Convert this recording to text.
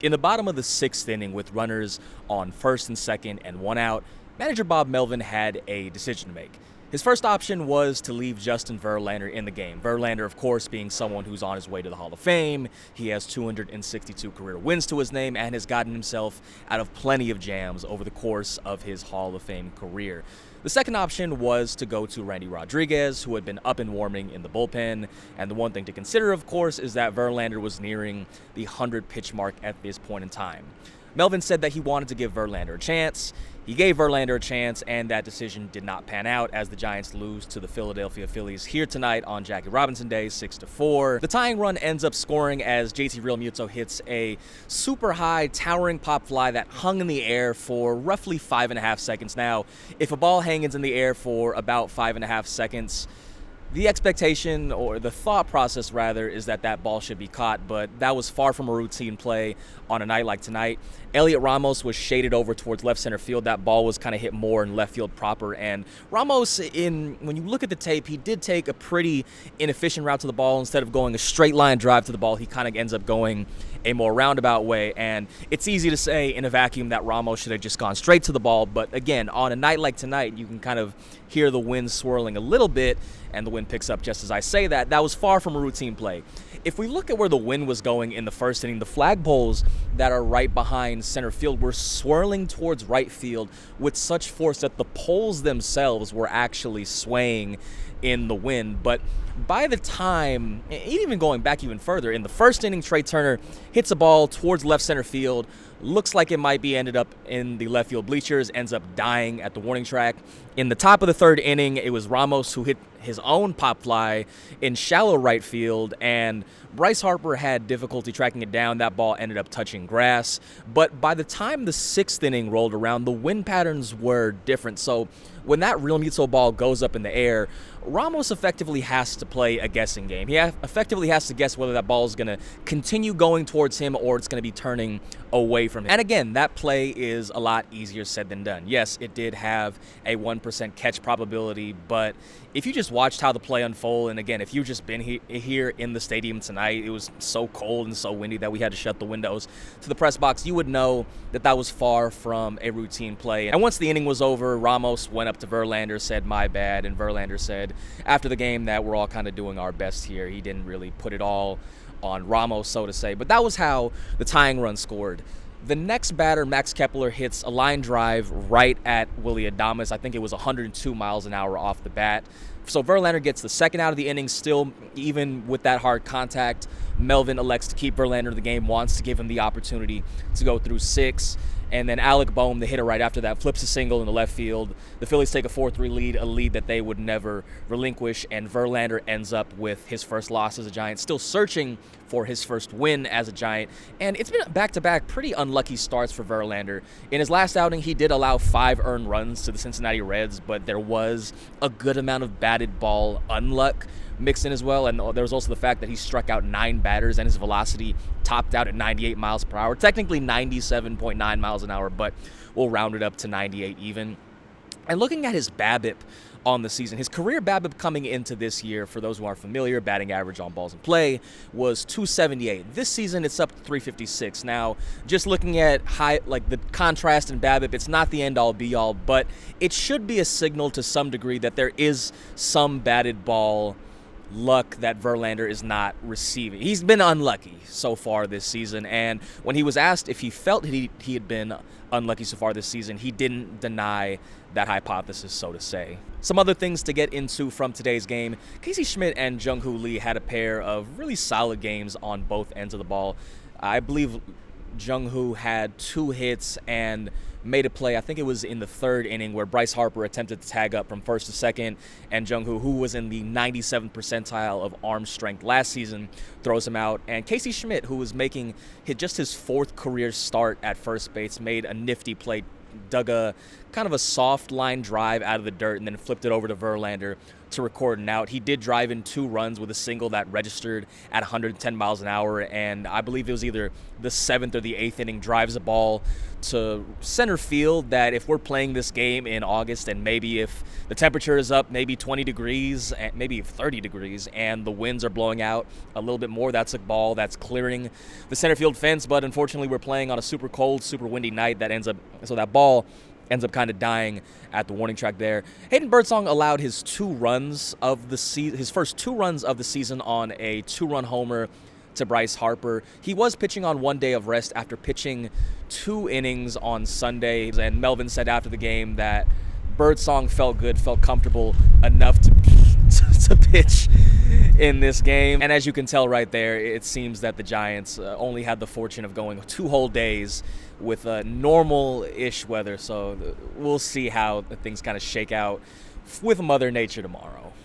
In the bottom of the sixth inning, with runners on first and second and one out, manager Bob Melvin had a decision to make. His first option was to leave Justin Verlander in the game. Verlander, of course, being someone who's on his way to the Hall of Fame. He has 262 career wins to his name and has gotten himself out of plenty of jams over the course of his Hall of Fame career. The second option was to go to Randy Rodriguez, who had been up and warming in the bullpen. And the one thing to consider, of course, is that Verlander was nearing the 100-pitch mark at this point in time. Melvin said that he wanted to give Verlander a chance. He gave Verlander a chance, and that decision did not pan out as the Giants lose to the Philadelphia Phillies here tonight on Jackie Robinson Day, 6-4. The tying run ends up scoring as JT Realmuto hits a super high, towering pop fly that hung in the air for roughly 5.5 seconds. Now, if a ball hangs in the air for about 5.5 seconds, the expectation, or the thought process rather, is that that ball should be caught, but that was far from a routine play on a night like tonight. Elliot Ramos was shaded over towards left center field. That ball was kind of hit more in left field proper, and Ramos, when you look at the tape, he did take a pretty inefficient route to the ball. Instead of going a straight line drive to the ball, he kind of ends up going a more roundabout way, and it's easy to say in a vacuum that Ramos should have just gone straight to the ball, but again, on a night like tonight, you can kind of hear the wind swirling a little bit, and the wind picks up just as I say that. That was far from a routine play. If we look at where the wind was going in the first inning, the flagpoles that are right behind center field were swirling towards right field with such force that the poles themselves were actually swaying in the wind. But by the time, even going back even further, in the first inning, Trey Turner hits a ball towards left center field, looks like it might be ended up in the left field bleachers, ends up dying at the warning track. In the top of the third inning, it was Ramos who hit his own pop fly in shallow right field, and Bryce Harper had difficulty tracking it down. That ball ended up touching grass. But by the time the sixth inning rolled around, the wind patterns were different. So when that Realmuto ball goes up in the air, Ramos effectively has to play a guessing game. He effectively has to guess whether that ball is going to continue going towards him or it's going to be turning away from him. And again, that play is a lot easier said than done. Yes, it did have a 1% catch probability, but if you just watched how the play unfolded, and again, if you've just been here in the stadium tonight, it was so cold and so windy that we had to shut the windows to the press box, you would know that that was far from a routine play. And once the inning was over, Ramos went up to Verlander, said, "My bad," and Verlander said after the game that we're all kind of doing our best here. He didn't really put it all on Ramos, so to say. But that was how the tying run scored. The next batter, Max Kepler, hits a line drive right at Willy Adames. I think it was 102 miles an hour off the bat. So Verlander gets the second out of the inning. Still, even with that hard contact, Melvin elects to keep Verlander in the game, wants to give him the opportunity to go through six. And then Alec Bohm, the hitter right after that, flips a single in the left field. The Phillies take a 4-3 lead, a lead that they would never relinquish, and Verlander ends up with his first loss as a Giant, still searching for his first win as a Giant. And it's been back-to-back pretty unlucky starts for Verlander. In his last outing, he did allow 5 earned runs to the Cincinnati Reds, but there was a good amount of batted ball unluck mixed in as well, and there was also the fact that he struck out 9 batters and his velocity topped out at 98 miles per hour, technically 97.9 miles an hour, but we'll round it up to 98 even. And looking at his BABIP on the season, his career BABIP coming into this year, for those who aren't familiar, batting average on balls in play, was 278. This season, it's up to 356. Now, just looking at the contrast in BABIP, it's not the end-all, be-all, but it should be a signal to some degree that there is some batted ball luck that Verlander is not receiving. He's been unlucky so far this season, and when he was asked if he felt he had been unlucky so far this season, he didn't deny that hypothesis, so to say. Some other things to get into from today's game. Casey Schmidt and Jung-Hoo Lee had a pair of really solid games on both ends of the ball. I believe Jung-Hoo had 2 hits and made a play, I think it was in the third inning, where Bryce Harper attempted to tag up from first to second, and Jung-Hoo, who was in the 97th percentile of arm strength last season, throws him out. And Casey Schmidt, who was making just his 4th career start at first base, made a nifty play, dug a kind of a soft line drive out of the dirt and then flipped it over to Verlander, to record an out. He did drive in 2 runs with a single that registered at 110 miles an hour, and I believe it was either the 7th or the 8th inning, drives a ball to center field that if we're playing this game in August and maybe if the temperature is up maybe 20 degrees, maybe 30 degrees, and the winds are blowing out a little bit more, that's a ball that's clearing the center field fence. But unfortunately, we're playing on a super cold, super windy night so that ball ends up kind of dying at the warning track there. Hayden Birdsong allowed his first 2 runs of the season on a 2-run homer to Bryce Harper. He was pitching on 1 day of rest after pitching 2 innings on Sunday, and Melvin said after the game that Birdsong felt good, felt comfortable enough to pitch in this game. And as you can tell right there, it seems that the Giants only had the fortune of going 2 whole days with normal-ish weather, so we'll see how things kind of shake out with Mother Nature tomorrow.